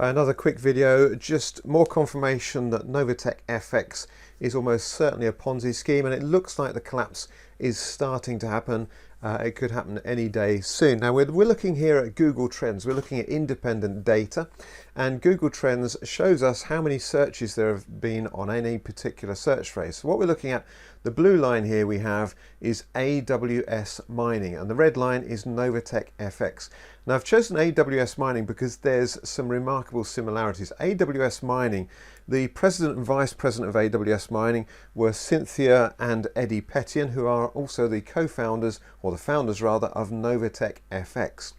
Another quick video, just more confirmation that NovaTechFX is almost certainly a Ponzi scheme, and it looks like the collapse is starting to happen. It could happen any day soon. Now we're looking here at Google Trends. We're looking at independent data, and Google Trends shows us how many searches there have been on any particular search phrase. So what we're looking at, the blue line here we have is AWS mining, and the red line is NovaTechFX. Now I've chosen AWS mining because there's some remarkable similarities. AWS mining, the president and vice president of AWS mining were Cynthia and Eddie Petian, who are also the co-founders, or the founders rather, of NovaTechFX.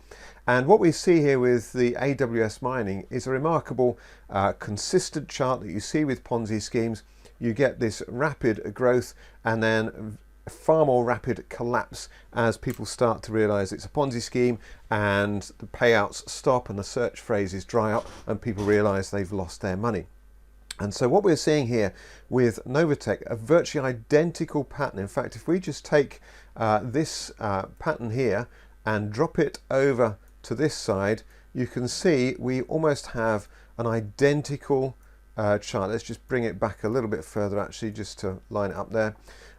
And what we see here with the AWS mining is a remarkable consistent chart that you see with Ponzi schemes. You get this rapid growth and then far more rapid collapse as people start to realize it's a Ponzi scheme, and the payouts stop and the search phrases dry up and people realize they've lost their money. And so what we're seeing here with Novatech, a virtually identical pattern. In fact, if we just take this pattern here and drop it over to this side, you can see we almost have an identical chart. Let's just bring it back a little bit further, actually, just to line it up there.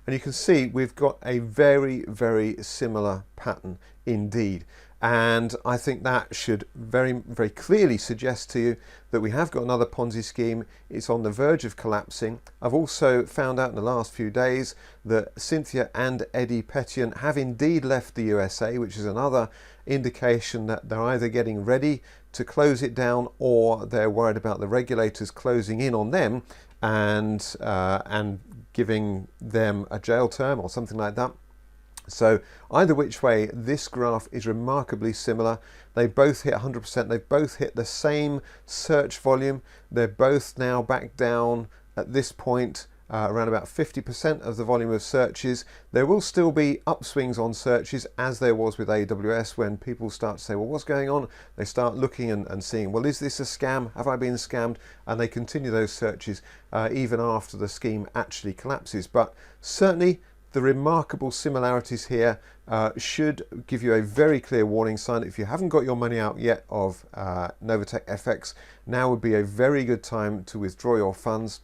And you can see we've got a very, very similar pattern indeed. And I think that should very, very clearly suggest to you that we have got another Ponzi scheme. It's on the verge of collapsing. I've also found out in the last few days that Cynthia and Eddie Petian have indeed left the USA, which is another indication that they're either getting ready to close it down or they're worried about the regulators closing in on them and giving them a jail term or something like that. So either which way, this graph is remarkably similar. They both hit 100%. They've both hit the same search volume. They're both now back down at this point around about 50% of the volume of searches. There will still be upswings on searches, as there was with AWS, when people start to say, well, what's going on? They start looking and seeing, well, is this a scam? Have I been scammed? And they continue those searches even after the scheme actually collapses. But certainly the remarkable similarities here should give you a very clear warning sign. If you haven't got your money out yet of NovaTechFX, now would be a very good time to withdraw your funds,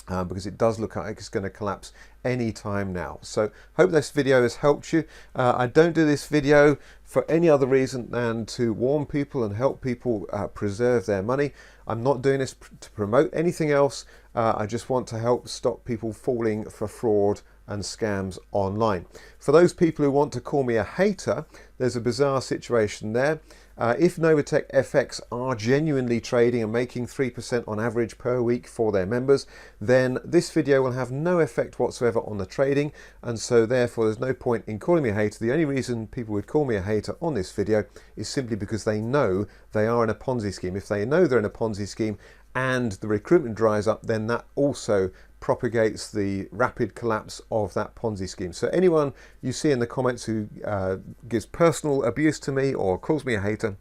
because it does look like it's going to collapse any time now. So hope this video has helped you. I don't do this video for any other reason than to warn people and help people preserve their money. I'm not doing this to promote anything else. I just want to help stop people falling for fraud and scams online. For those people who want to call me a hater, there's a bizarre situation there. If NovaTechFX are genuinely trading and making 3% on average per week for their members, then this video will have no effect whatsoever on the trading, and so therefore there's no point in calling me a hater. The only reason people would call me a hater on this video is simply because they know they are in a Ponzi scheme. If they know they're in a Ponzi scheme and the recruitment dries up, then that also propagates the rapid collapse of that Ponzi scheme. So anyone you see in the comments who gives personal abuse to me or calls me a hater,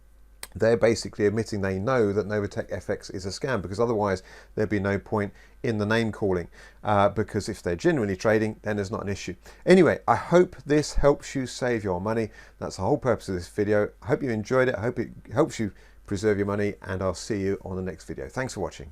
they're basically admitting they know that NovaTechFX is a scam, because otherwise there'd be no point in the name calling, because if they're genuinely trading, then there's not an issue. Anyway, I hope this helps you save your money. That's the whole purpose of this video. I hope you enjoyed it. I hope it helps you preserve your money, and I'll see you on the next video. Thanks for watching.